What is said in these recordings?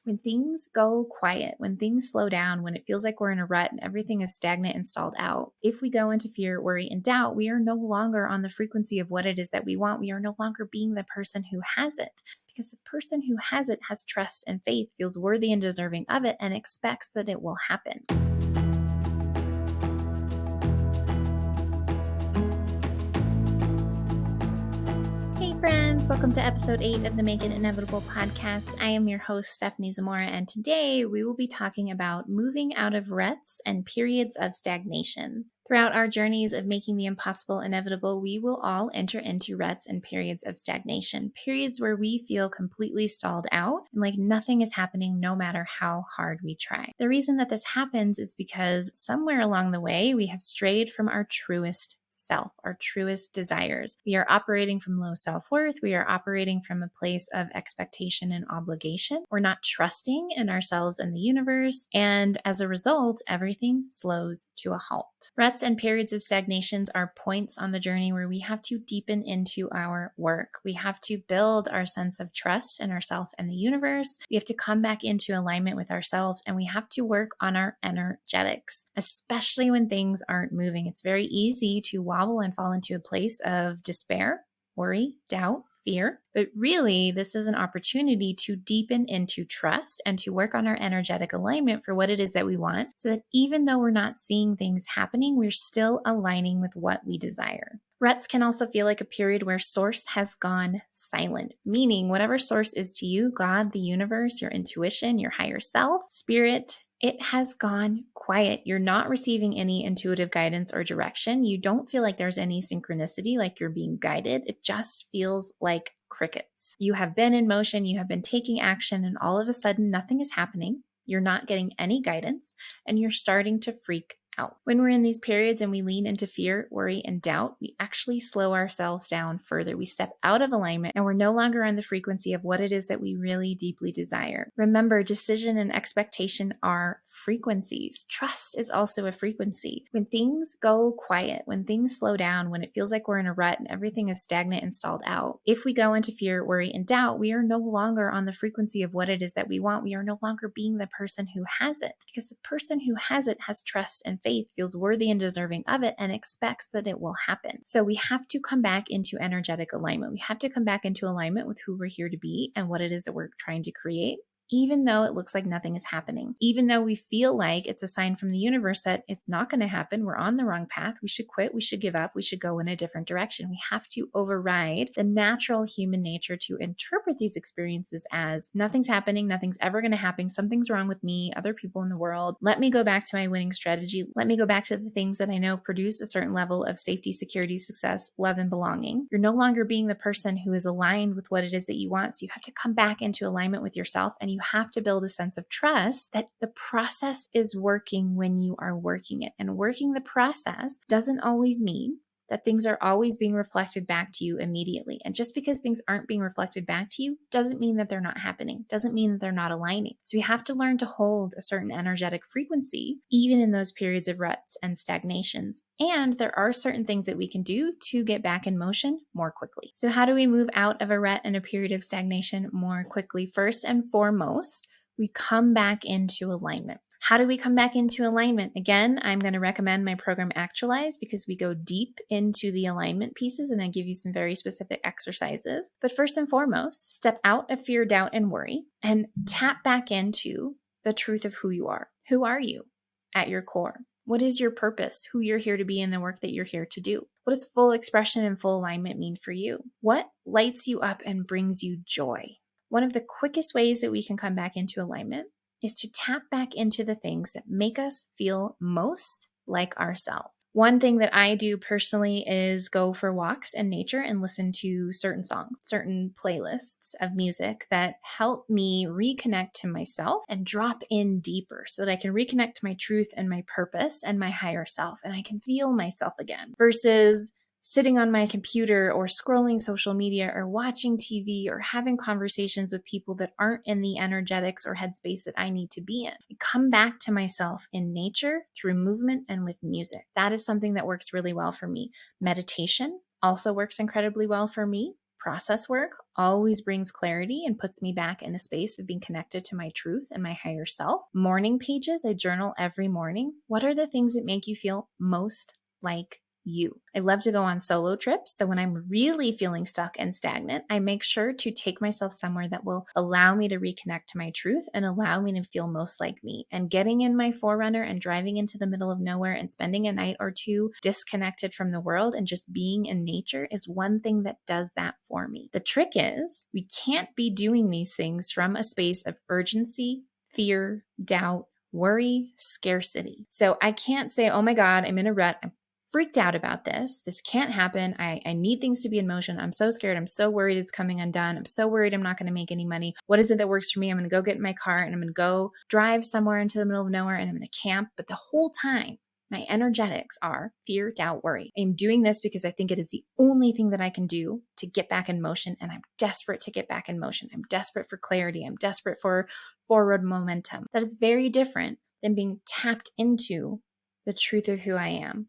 When things go quiet, when things slow down, when it feels like we're in a rut and everything is stagnant and stalled out, if we go into fear, worry, and doubt, we are no longer on the frequency of what it is that we want. We are no longer being the person who has it, because the person who has it has trust and faith, feels worthy and deserving of it, and expects that it will happen. Hey friends, welcome to episode 8 of the Make It Inevitable podcast. I am your host, Stephenie Zamora, and today we will be talking about moving out of ruts and periods of stagnation. Throughout our journeys of making the impossible inevitable, we will all enter into ruts and periods of stagnation, periods where we feel completely stalled out and like nothing is happening no matter how hard we try. The reason that this happens is because somewhere along the way, we have strayed from our truest self, our truest desires. We are operating from low self-worth. We are operating from a place of expectation and obligation. We're not trusting in ourselves and the universe. And as a result, everything slows to a halt. Ruts and periods of stagnations are points on the journey where we have to deepen into our work. We have to build our sense of trust in ourselves and the universe. We have to come back into alignment with ourselves, and we have to work on our energetics, especially when things aren't moving. It's very easy to wobble and fall into a place of despair, worry, doubt, fear. But really, this is an opportunity to deepen into trust and to work on our energetic alignment for what it is that we want, so that even though we're not seeing things happening, we're still aligning with what we desire. Ruts can also feel like a period where source has gone silent, meaning whatever source is to you, God, the universe, your intuition, your higher self, spirit, it has gone quiet. You're not receiving any intuitive guidance or direction. You don't feel like there's any synchronicity, like you're being guided. It just feels like crickets. You have been in motion, you have been taking action, and all of a sudden nothing is happening. You're not getting any guidance, and you're starting to freak out. When we're in these periods and we lean into fear, worry, and doubt, we actually slow ourselves down further. We step out of alignment, and we're no longer on the frequency of what it is that we really deeply desire. Remember, decision and expectation are frequencies. Trust is also a frequency. When things go quiet, when things slow down, when it feels like we're in a rut and everything is stagnant and stalled out, if we go into fear, worry, and doubt, we are no longer on the frequency of what it is that we want. We are no longer being the person who has it, because the person who has it has trust and faith, feels worthy and deserving of it, and expects that it will happen. So we have to come back into energetic alignment. We have to come back into alignment with who we're here to be and what it is that we're trying to create. Even though it looks like nothing is happening, even though we feel like it's a sign from the universe that it's not going to happen, we're on the wrong path, we should quit, we should give up, we should go in a different direction. We have to override the natural human nature to interpret these experiences as nothing's happening, nothing's ever going to happen, something's wrong with me, other people in the world. Let me go back to my winning strategy. Let me go back to the things that I know produce a certain level of safety, security, success, love, and belonging. You're no longer being the person who is aligned with what it is that you want. So you have to come back into alignment with yourself, and you have to build a sense of trust that the process is working when you are working it. And working the process doesn't always mean that things are always being reflected back to you immediately. And just because things aren't being reflected back to you doesn't mean that they're not happening, doesn't mean that they're not aligning. So we have to learn to hold a certain energetic frequency, even in those periods of ruts and stagnations. And there are certain things that we can do to get back in motion more quickly. So how do we move out of a rut and a period of stagnation more quickly? First and foremost, we come back into alignment. How do we come back into alignment? Again, I'm going to recommend my program Actualize, because we go deep into the alignment pieces and I give you some very specific exercises. But first and foremost, step out of fear, doubt, and worry and tap back into the truth of who you are. Who are you at your core? What is your purpose? Who you're here to be in the work that you're here to do? What does full expression and full alignment mean for you? What lights you up and brings you joy? One of the quickest ways that we can come back into alignment is to tap back into the things that make us feel most like ourselves. One thing that I do personally is go for walks in nature and listen to certain songs, certain playlists of music that help me reconnect to myself and drop in deeper so that I can reconnect to my truth and my purpose and my higher self, and I can feel myself again, versus sitting on my computer or scrolling social media or watching TV or having conversations with people that aren't in the energetics or headspace that I need to be in. I come back to myself in nature through movement and with music. That is something that works really well for me. Meditation also works incredibly well for me. process work always brings clarity and puts me back in a space of being connected to my truth and my higher self. Morning pages, I journal every morning. What are the things that make you feel most like you? I love to go on solo trips. So when I'm really feeling stuck and stagnant, I make sure to take myself somewhere that will allow me to reconnect to my truth and allow me to feel most like me. And getting in my 4Runner and driving into the middle of nowhere and spending a night or two disconnected from the world and just being in nature is one thing that does that for me. The trick is we can't be doing these things from a space of urgency, fear, doubt, worry, scarcity. So I can't say, oh my God, I'm in a rut. I'm freaked out about this. This can't happen. I need things to be in motion. I'm so scared. I'm so worried it's coming undone. I'm so worried I'm not going to make any money. What is it that works for me? I'm going to go get in my car and I'm going to go drive somewhere into the middle of nowhere and I'm going to camp. But the whole time, my energetics are fear, doubt, worry. I'm doing this because I think it is the only thing that I can do to get back in motion. And I'm desperate to get back in motion. I'm desperate for clarity. I'm desperate for forward momentum. That is very different than being tapped into the truth of who I am.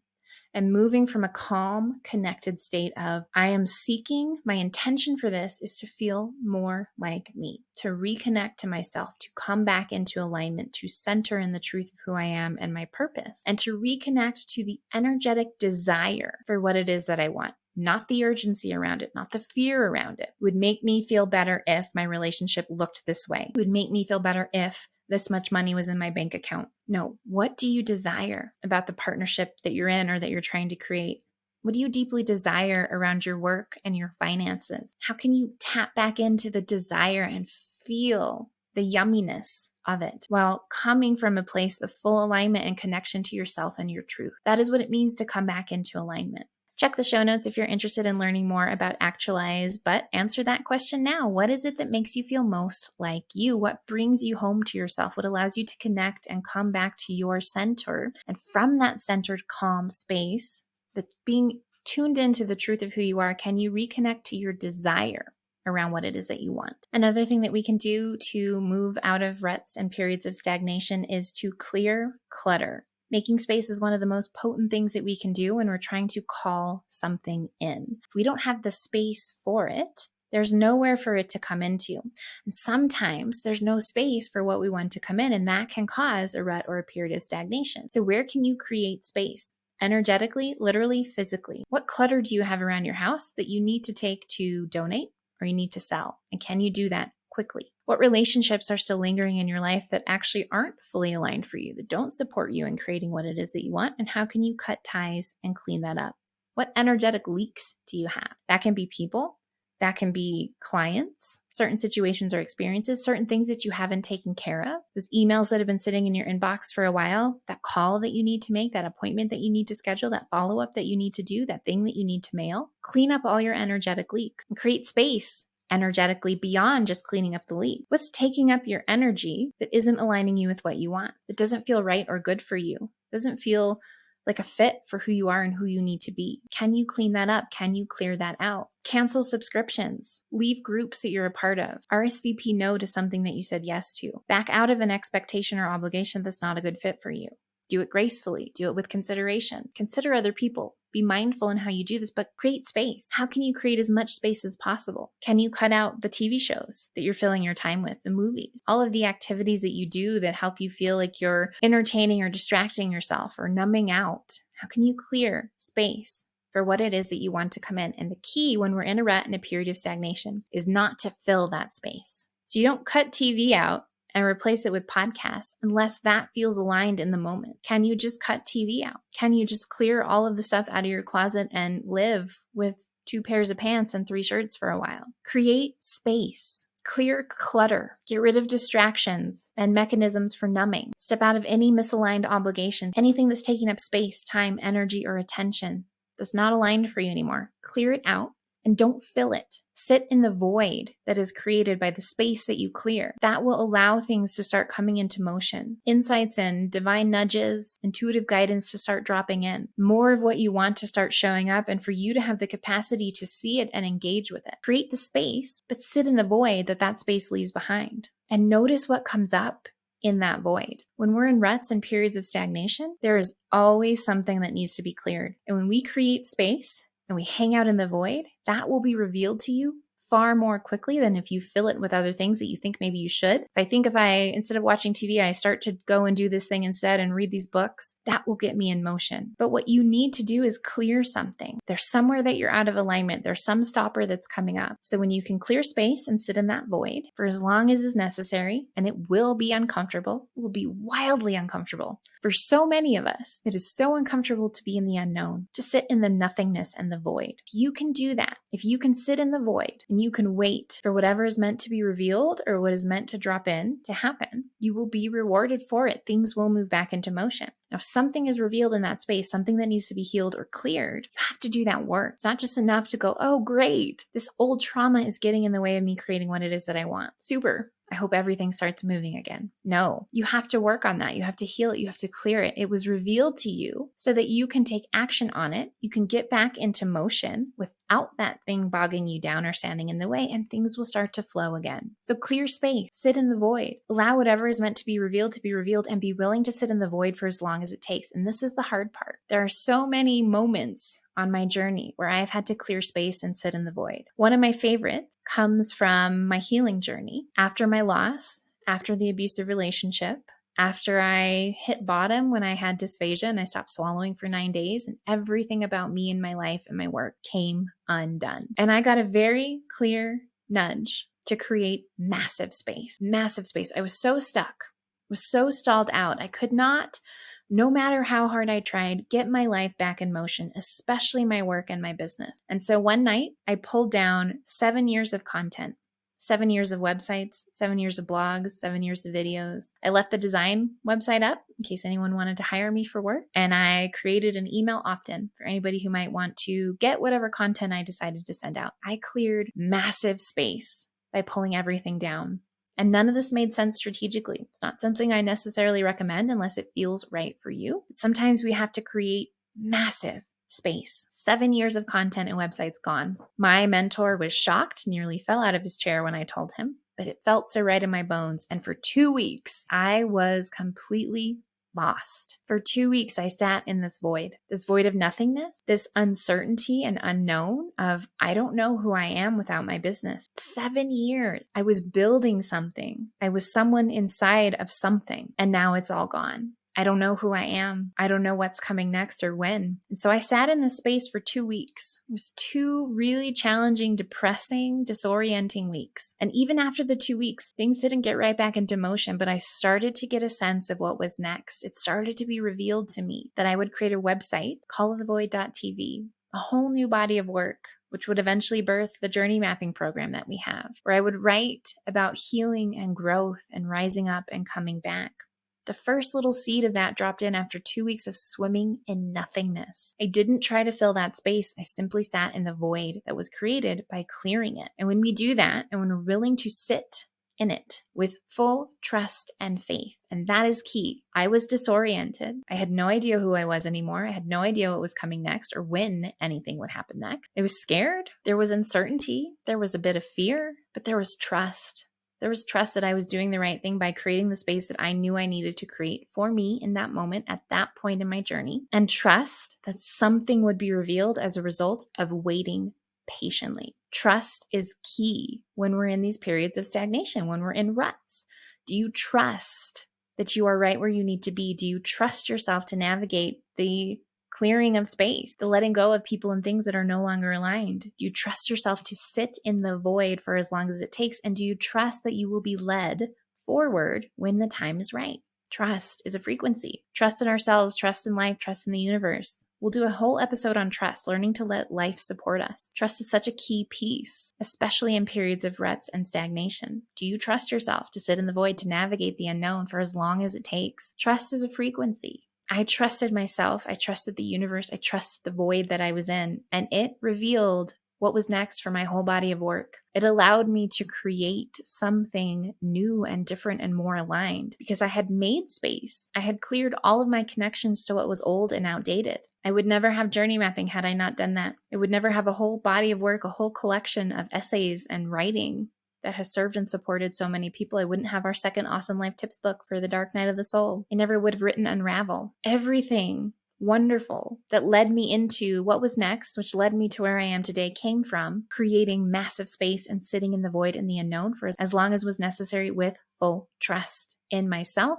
And moving from a calm, connected state of, I am seeking, my intention for this is to feel more like me, to reconnect to myself, to come back into alignment, to center in the truth of who I am and my purpose, and to reconnect to the energetic desire for what it is that I want. Not the urgency around it, not the fear around it. It would make me feel better if my relationship looked this way. It would make me feel better if this much money was in my bank account. No, what do you desire about the partnership that you're in or that you're trying to create? What do you deeply desire around your work and your finances? How can you tap back into the desire and feel the yumminess of it while coming from a place of full alignment and connection to yourself and your truth? That is what it means to come back into alignment. Check the show notes if you're interested in learning more about Actualize, but answer that question now. What is it that makes you feel most like you? What brings you home to yourself? What allows you to connect and come back to your center? And from that centered, calm space, that being tuned into the truth of who you are, can you reconnect to your desire around what it is that you want? Another thing that we can do to move out of ruts and periods of stagnation is to clear clutter. Making space is one of the most potent things that we can do when we're trying to call something in. If we don't have the space for it, there's nowhere for it to come into. And sometimes there's no space for what we want to come in, and that can cause a rut or a period of stagnation. So where can you create space? Energetically, literally, physically. What clutter do you have around your house that you need to take to donate or you need to sell? And can you do that quickly? What relationships are still lingering in your life that actually aren't fully aligned for you, that don't support you in creating what it is that you want? And how can you cut ties and clean that up? What energetic leaks do you have? That can be people, that can be clients, certain situations or experiences, certain things that you haven't taken care of, those emails that have been sitting in your inbox for a while, that call that you need to make, that appointment that you need to schedule, that follow-up that you need to do, that thing that you need to mail. Clean up all your energetic leaks and create space energetically beyond just cleaning up the leak. What's taking up your energy that isn't aligning you with what you want, that doesn't feel right or good for you, doesn't feel like a fit for who you are and who you need to be? Can you clean that up? Can you clear that out? Cancel subscriptions. Leave groups that you're a part of. RSVP no to something that you said yes to. Back out of an expectation or obligation that's not a good fit for you. Do it gracefully. Do it with consideration. Consider other people. Be mindful in how you do this, but create space. How can you create as much space as possible? Can you cut out the TV shows that you're filling your time with, the movies, all of the activities that you do that help you feel like you're entertaining or distracting yourself or numbing out? How can you clear space for what it is that you want to come in? And the key when we're in a rut and a period of stagnation is not to fill that space. So you don't cut TV out and replace it with podcasts unless that feels aligned in the moment. Can you just cut TV out? Can you just clear all of the stuff out of your closet and live with 2 pairs of pants and 3 shirts for a while? Create space. Clear clutter. Get rid of distractions and mechanisms for numbing. Step out of any misaligned obligation. Anything that's taking up space, time, energy, or attention that's not aligned for you anymore. Clear it out and don't fill it. Sit in the void that is created by the space that you clear. That will allow things to start coming into motion. Insights and divine nudges, intuitive guidance to start dropping in. More of what you want to start showing up, and for you to have the capacity to see it and engage with it. Create the space, but sit in the void that space leaves behind. And notice what comes up in that void. When we're in ruts and periods of stagnation, there is always something that needs to be cleared. And when we create space, and we hang out in the void, that will be revealed to you far more quickly than if you fill it with other things that you think maybe you should. If I, instead of watching TV, I start to go and do this thing instead and read these books, that will get me in motion. But what you need to do is clear something. There's somewhere that you're out of alignment. There's some stopper that's coming up. So when you can clear space and sit in that void for as long as is necessary, and it will be uncomfortable, it will be wildly uncomfortable. For so many of us, it is so uncomfortable to be in the unknown, to sit in the nothingness and the void. If you can do that, if you can sit in the void and you can wait for whatever is meant to be revealed or what is meant to drop in to happen, you will be rewarded for it. Things will move back into motion. Now, if something is revealed in that space, something that needs to be healed or cleared, you have to do that work. It's not just enough to go, oh, great, this old trauma is getting in the way of me creating what it is that I want. Super. I hope everything starts moving again. No, you have to work on that. You have to heal it. You have to clear it. It was revealed to you so that you can take action on it. You can get back into motion without that thing bogging you down or standing in the way, and things will start to flow again. So clear space, sit in the void, allow whatever is meant to be revealed, and be willing to sit in the void for as long as it takes. And this is the hard part. There are so many moments on my journey where I've had to clear space and sit in the void. One of my favorites comes from my healing journey. After my loss, after the abusive relationship, after I hit bottom when I had dysphagia and I stopped swallowing for 9 days, and everything about me and my life and my work came undone. And I got a very clear nudge to create massive space. I was so stuck, was so stalled out. I could not, no matter how hard I tried, get my life back in motion, especially my work and my business. And so one night I pulled down 7 years of content, 7 years of websites, 7 years of blogs, 7 years of videos. I left the design website up in case anyone wanted to hire me for work. And I created an email opt-in for anybody who might want to get whatever content I decided to send out. I cleared massive space by pulling everything down. And none of this made sense strategically. It's not something I necessarily recommend unless it feels right for you. Sometimes we have to create massive space. 7 years of content and websites gone. My mentor was shocked, nearly fell out of his chair when I told him, but it felt so right in my bones. And for 2 weeks, I was completely lost. For 2 weeks, I sat in this void of nothingness, this uncertainty and unknown of, I don't know who I am without my business. 7 years. I was building something. I was someone inside of something, and now it's all gone. I don't know who I am. I don't know what's coming next or when. And so I sat in this space for 2 weeks. It was 2 really challenging, depressing, disorienting weeks. And even after the 2 weeks, things didn't get right back into motion, but I started to get a sense of what was next. It started to be revealed to me that I would create a website, callofthevoid.tv, a whole new body of work, which would eventually birth the journey mapping program that we have, where I would write about healing and growth and rising up and coming back. The first little seed of that dropped in after 2 weeks of swimming in nothingness. I didn't try to fill that space. I simply sat in the void that was created by clearing it. And when we do that, and when we're willing to sit in it with full trust and faith, and that is key. I was disoriented. I had no idea who I was anymore. I had no idea what was coming next or when anything would happen next. I was scared. There was uncertainty. There was a bit of fear, but there was trust. There was trust that I was doing the right thing by creating the space that I knew I needed to create for me in that moment, at that point in my journey, and trust that something would be revealed as a result of waiting patiently. Trust is key when we're in these periods of stagnation, when we're in ruts. Do you trust that you are right where you need to be? Do you trust yourself to navigate the clearing of space, the letting go of people and things that are no longer aligned? Do you trust yourself to sit in the void for as long as it takes? And do you trust that you will be led forward when the time is right? Trust is a frequency. Trust in ourselves, trust in life, trust in the universe. We'll do a whole episode on trust, learning to let life support us. Trust is such a key piece, especially in periods of ruts and stagnation. Do you trust yourself to sit in the void, to navigate the unknown for as long as it takes? Trust is a frequency. I trusted myself. I trusted the universe. I trusted the void that I was in, and it revealed what was next for my whole body of work. It allowed me to create something new and different and more aligned because I had made space. I had cleared all of my connections to what was old and outdated. I would never have journey mapping had I not done that. I would never have a whole body of work, a whole collection of essays and writing that has served and supported so many people. I wouldn't have our second Awesome Life Tips book for the Dark Night of the Soul. I never would have written Unravel. Everything wonderful, that led me into what was next, which led me to where I am today, came from creating massive space and sitting in the void and the unknown for as long as was necessary with full trust in myself,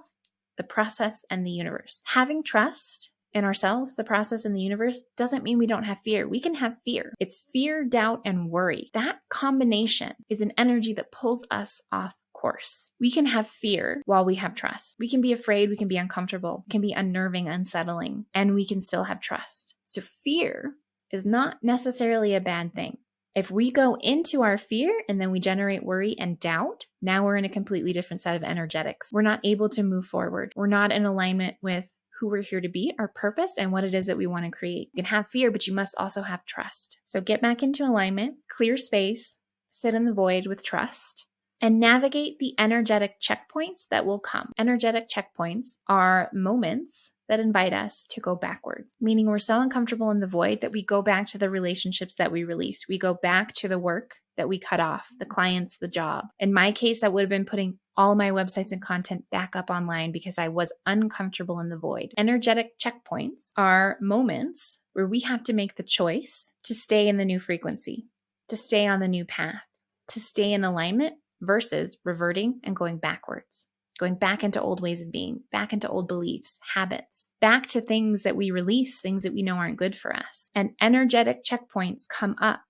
the process, and the universe. Having trust in ourselves, the process, and the universe doesn't mean we don't have fear. We can have fear. It's fear, doubt, and worry. That combination is an energy that pulls us off course. We can have fear while we have trust. We can be afraid, we can be uncomfortable, it can be unnerving, unsettling, and we can still have trust. So fear is not necessarily a bad thing. If we go into our fear and then we generate worry and doubt, now we're in a completely different set of energetics. We're not able to move forward. We're not in alignment with who we're here to be, our purpose, and what it is that we want to create. You can have fear, but you must also have trust. So get back into alignment, clear space, sit in the void with trust, and navigate the energetic checkpoints that will come. Energetic checkpoints are moments that invite us to go backwards, meaning we're so uncomfortable in the void that we go back to the relationships that we released. We go back to the work that we cut off, the clients, the job. In my case, that would have been putting all my websites and content back up online because I was uncomfortable in the void. Energetic checkpoints are moments where we have to make the choice to stay in the new frequency, to stay on the new path, to stay in alignment versus reverting and going backwards. Going back into old ways of being, back into old beliefs, habits, back to things that we release, things that we know aren't good for us. And energetic checkpoints come up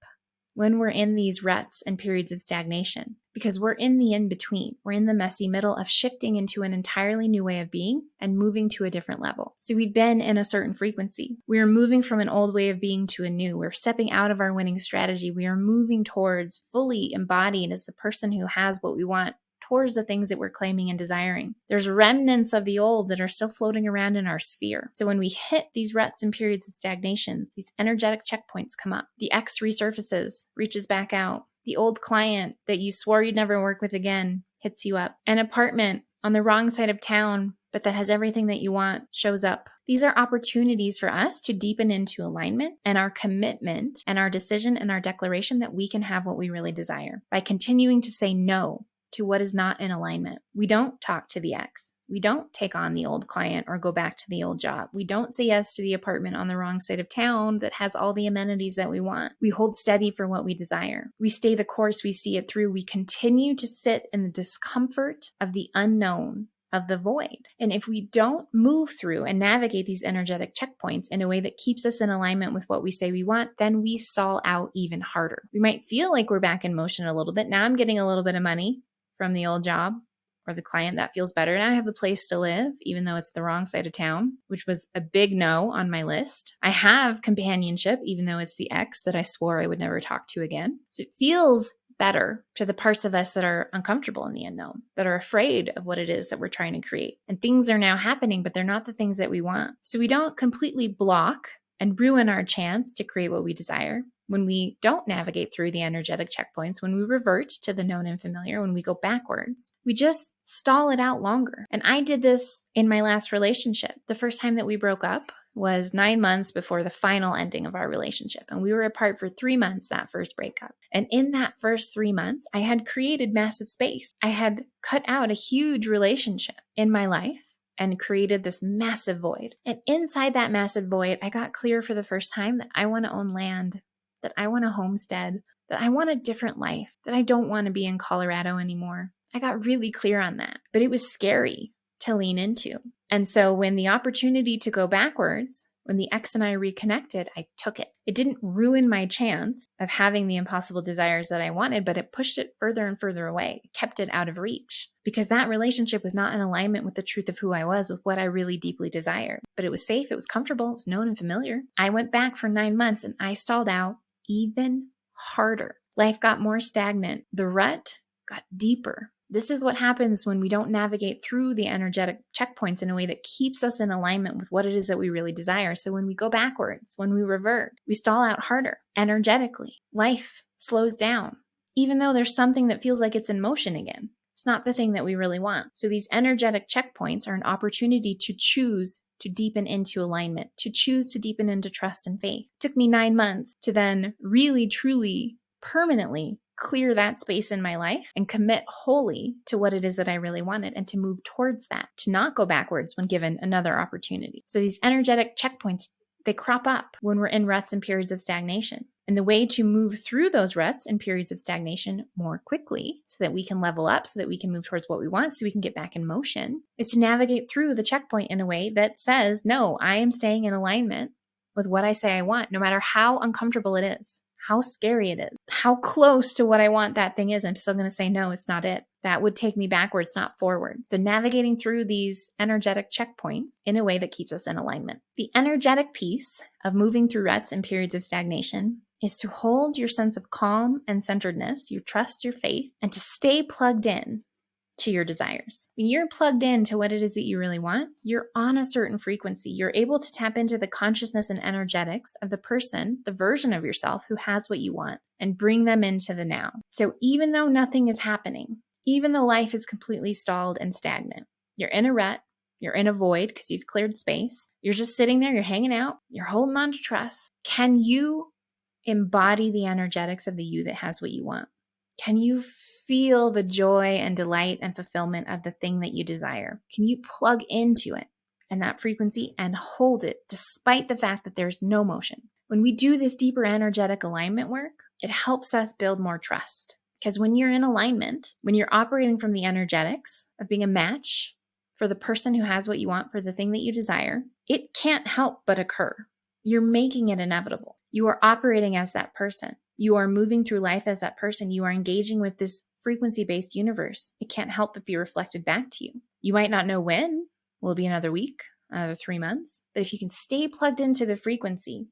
when we're in these ruts and periods of stagnation, because we're in the in-between. We're in the messy middle of shifting into an entirely new way of being and moving to a different level. So we've been in a certain frequency. We are moving from an old way of being to a new. We're stepping out of our winning strategy. We are moving towards fully embodied as the person who has what we want, towards the things that we're claiming and desiring. There's remnants of the old that are still floating around in our sphere. So when we hit these ruts and periods of stagnations, these energetic checkpoints come up. The ex resurfaces, reaches back out. The old client that you swore you'd never work with again hits you up. An apartment on the wrong side of town, but that has everything that you want, shows up. These are opportunities for us to deepen into alignment and our commitment and our decision and our declaration that we can have what we really desire by continuing to say no to what is not in alignment. We don't talk to the ex. We don't take on the old client or go back to the old job. We don't say yes to the apartment on the wrong side of town that has all the amenities that we want. We hold steady for what we desire. We stay the course. We see it through. We continue to sit in the discomfort of the unknown, of the void. And if we don't move through and navigate these energetic checkpoints in a way that keeps us in alignment with what we say we want, then we stall out even harder. We might feel like we're back in motion a little bit. Now I'm getting a little bit of money from the old job or the client. That feels better. Now I have a place to live, even though it's the wrong side of town, which was a big no on my list. I have companionship, even though it's the ex that I swore I would never talk to again. So it feels better to the parts of us that are uncomfortable in the unknown, that are afraid of what it is that we're trying to create. And things are now happening, but they're not the things that we want. So we don't completely block and ruin our chance to create what we desire when we don't navigate through the energetic checkpoints, when we revert to the known and familiar, when we go backwards. We just stall it out longer. And I did this in my last relationship. The first time that we broke up was 9 months before the final ending of our relationship. And we were apart for 3 months that first breakup. And in that first 3 months, I had created massive space. I had cut out a huge relationship in my life and created this massive void. And inside that massive void, I got clear for the first time that I want to own land, that I want a homestead, that I want a different life, that I don't want to be in Colorado anymore. I got really clear on that, but it was scary to lean into. And so when the opportunity to go backwards, when the ex and I reconnected, I took it. It didn't ruin my chance of having the impossible desires that I wanted, but it pushed it further and further away. It kept it out of reach because that relationship was not in alignment with the truth of who I was, with what I really deeply desired. But it was safe, it was comfortable, it was known and familiar. I went back for 9 months and I stalled out even harder. Life got more stagnant. The rut got deeper. This is what happens when we don't navigate through the energetic checkpoints in a way that keeps us in alignment with what it is that we really desire. So when we go backwards, when we revert, we stall out harder energetically. Life slows down, even though there's something that feels like it's in motion again. It's not the thing that we really want. So these energetic checkpoints are an opportunity to choose to deepen into alignment, to choose to deepen into trust and faith. It took me 9 months to then really, truly, permanently clear that space in my life and commit wholly to what it is that I really wanted and to move towards that, to not go backwards when given another opportunity. So these energetic checkpoints, they crop up when we're in ruts and periods of stagnation. And the way to move through those ruts and periods of stagnation more quickly so that we can level up, so that we can move towards what we want, so we can get back in motion, is to navigate through the checkpoint in a way that says, no, I am staying in alignment with what I say I want, no matter how uncomfortable it is, how scary it is, how close to what I want that thing is. I'm still going to say, no, it's not it. That would take me backwards, not forward. So navigating through these energetic checkpoints in a way that keeps us in alignment. The energetic piece of moving through ruts and periods of stagnation is to hold your sense of calm and centeredness, your trust, your faith, and to stay plugged in to your desires. When you're plugged into what it is that you really want, you're on a certain frequency. You're able to tap into the consciousness and energetics of the person, the version of yourself who has what you want, and bring them into the now. So even though nothing is happening, even though life is completely stalled and stagnant, you're in a rut, you're in a void because you've cleared space, you're just sitting there, you're hanging out, you're holding on to trust. Can you embody the energetics of the you that has what you want? Can you feel the joy and delight and fulfillment of the thing that you desire? Can you plug into it and that frequency and hold it despite the fact that there's no motion? When we do this deeper energetic alignment work, it helps us build more trust. Because when you're in alignment, when you're operating from the energetics of being a match for the person who has what you want, for the thing that you desire, it can't help but occur. You're making it inevitable. You are operating as that person. You are moving through life as that person. You are engaging with this frequency-based universe. It can't help but be reflected back to you. You might not know when. Will it be another week, another 3 months? But if you can stay plugged into the frequency,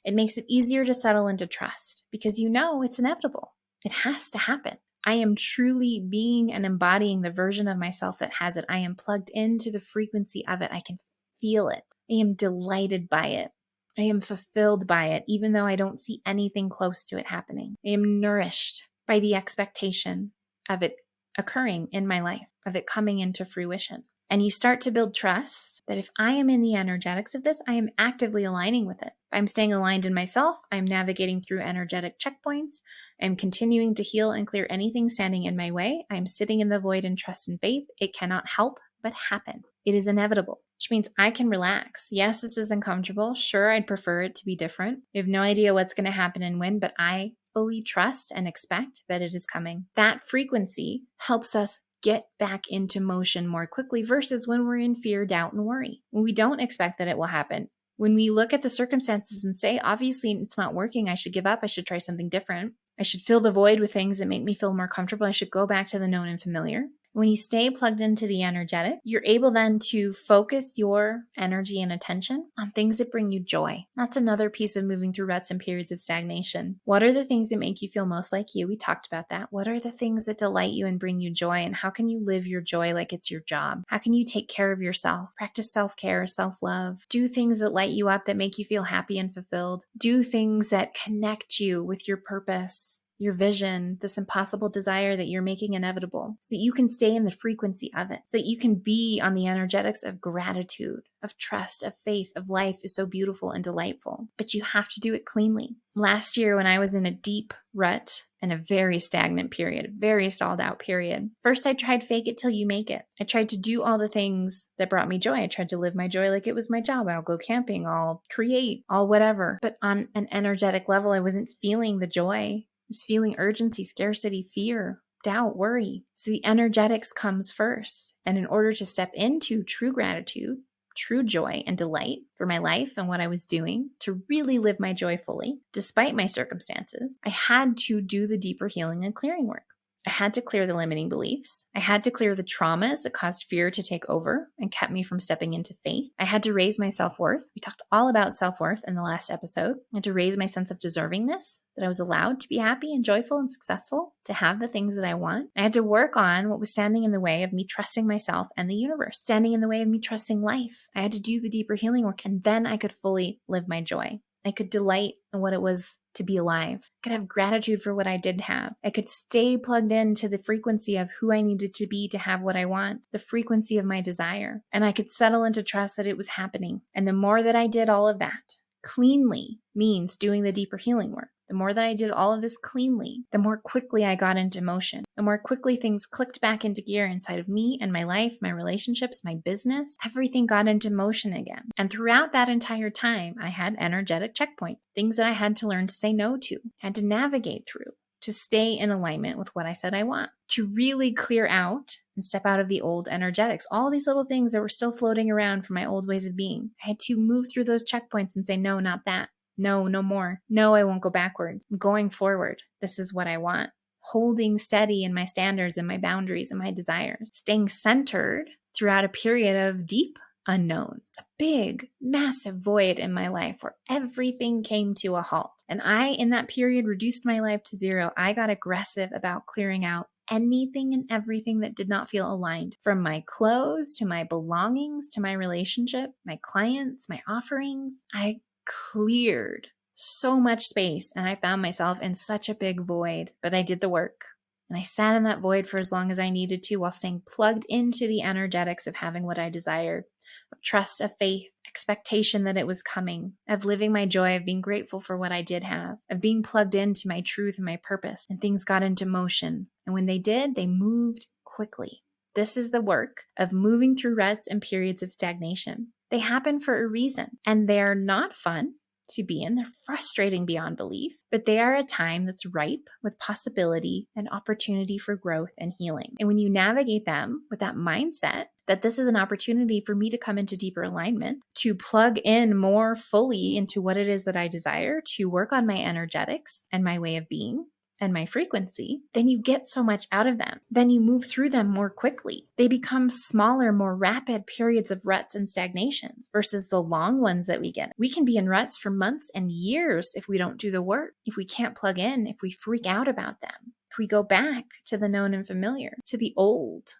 it makes it easier to settle into trust because you know it's inevitable. It has to happen. I am truly being and embodying the version of myself that has it. I am plugged into the frequency of it. I can feel it. I am delighted by it. I am fulfilled by it, even though I don't see anything close to it happening. I am nourished by the expectation of it occurring in my life, of it coming into fruition. And you start to build trust that if I am in the energetics of this, I am actively aligning with it. If I'm staying aligned in myself, I'm navigating through energetic checkpoints. I'm continuing to heal and clear anything standing in my way. I'm sitting in the void in trust and faith. It cannot help but happen. It is inevitable, which means I can relax. Yes, this is uncomfortable. Sure, I'd prefer it to be different. We have no idea what's going to happen and when, but I fully trust and expect that it is coming. That frequency helps us get back into motion more quickly versus when we're in fear, doubt, and worry. When we don't expect that it will happen. When we look at the circumstances and say, obviously it's not working, I should give up, I should try something different. I should fill the void with things that make me feel more comfortable. I should go back to the known and familiar. When you stay plugged into the energetic, you're able then to focus your energy and attention on things that bring you joy. That's another piece of moving through ruts and periods of stagnation. What are the things that make you feel most like you? We talked about that. What are the things that delight you and bring you joy? And how can you live your joy like it's your job? How can you take care of yourself? Practice self-care, self-love. Do things that light you up, that make you feel happy and fulfilled. Do things that connect you with your purpose, your vision, this impossible desire that you're making inevitable, so that you can stay in the frequency of it, so that you can be on the energetics of gratitude, of trust, of faith, of life is so beautiful and delightful. But you have to do it cleanly. Last year, when I was in a deep rut and a very stagnant period, a very stalled out period, first I tried fake it till you make it. I tried to do all the things that brought me joy. I tried to live my joy like it was my job. I'll go camping, I'll create, I'll whatever. But on an energetic level, I wasn't feeling the joy. I was feeling urgency, scarcity, fear, doubt, worry. So the energetics comes first. And in order to step into true gratitude, true joy and delight for my life and what I was doing, to really live my joy fully, despite my circumstances, I had to do the deeper healing and clearing work. I had to clear the limiting beliefs. I had to clear the traumas that caused fear to take over and kept me from stepping into faith. I had to raise my self-worth. We talked all about self-worth in the last episode. I had to raise my sense of deservingness, that I was allowed to be happy and joyful and successful, to have the things that I want. I had to work on what was standing in the way of me trusting myself and the universe, standing in the way of me trusting life. I had to do the deeper healing work, and then I could fully live my joy. I could delight in what it was to be alive. I could have gratitude for what I did have. I could stay plugged into the frequency of who I needed to be to have what I want, the frequency of my desire. And I could settle into trust that it was happening. And the more that I did all of that, cleanly means doing the deeper healing work. The more that I did all of this cleanly, the more quickly I got into motion, the more quickly things clicked back into gear inside of me and my life, my relationships, my business. Everything got into motion again. And throughout that entire time, I had energetic checkpoints, things that I had to learn to say no to, had to navigate through, to stay in alignment with what I said I want, to really clear out and step out of the old energetics. All these little things that were still floating around from my old ways of being. I had to move through those checkpoints and say, no, not that. No, no more. No, I won't go backwards. I'm going forward. This is what I want. Holding steady in my standards and my boundaries and my desires. Staying centered throughout a period of deep unknowns, a big, massive void in my life where everything came to a halt. And I, in that period, reduced my life to zero. I got aggressive about clearing out anything and everything that did not feel aligned, from my clothes to my belongings to my relationship, my clients, my offerings. I cleared so much space and I found myself in such a big void, but I did the work. And I sat in that void for as long as I needed to while staying plugged into the energetics of having what I desired, of trust, of faith, expectation that it was coming, of living my joy, of being grateful for what I did have, of being plugged into my truth and my purpose. And things got into motion. And when they did, they moved quickly. This is the work of moving through ruts and periods of stagnation. They happen for a reason, and they're not fun to be in. They're frustrating beyond belief, but they are a time that's ripe with possibility and opportunity for growth and healing. And when you navigate them with that mindset that this is an opportunity for me to come into deeper alignment, to plug in more fully into what it is that I desire, to work on my energetics and my way of being, and my frequency, then you get so much out of them. Then you move through them more quickly. They become smaller, more rapid periods of ruts and stagnations versus the long ones that we get. We can be in ruts for months and years if we don't do the work, if we can't plug in, if we freak out about them, if we go back to the known and familiar, to the old.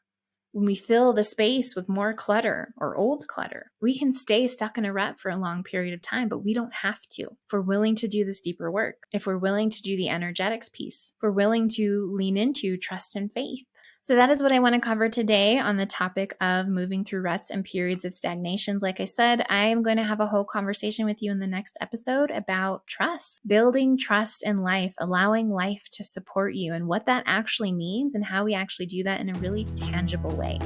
When we fill the space with more clutter or old clutter, we can stay stuck in a rut for a long period of time, but we don't have to. If we're willing to do this deeper work, if we're willing to do the energetics piece, if we're willing to lean into trust and faith. So that is what I want to cover today on the topic of moving through ruts and periods of stagnations. Like I said, I am going to have a whole conversation with you in the next episode about trust, building trust in life, allowing life to support you, and what that actually means and how we actually do that in a really tangible way.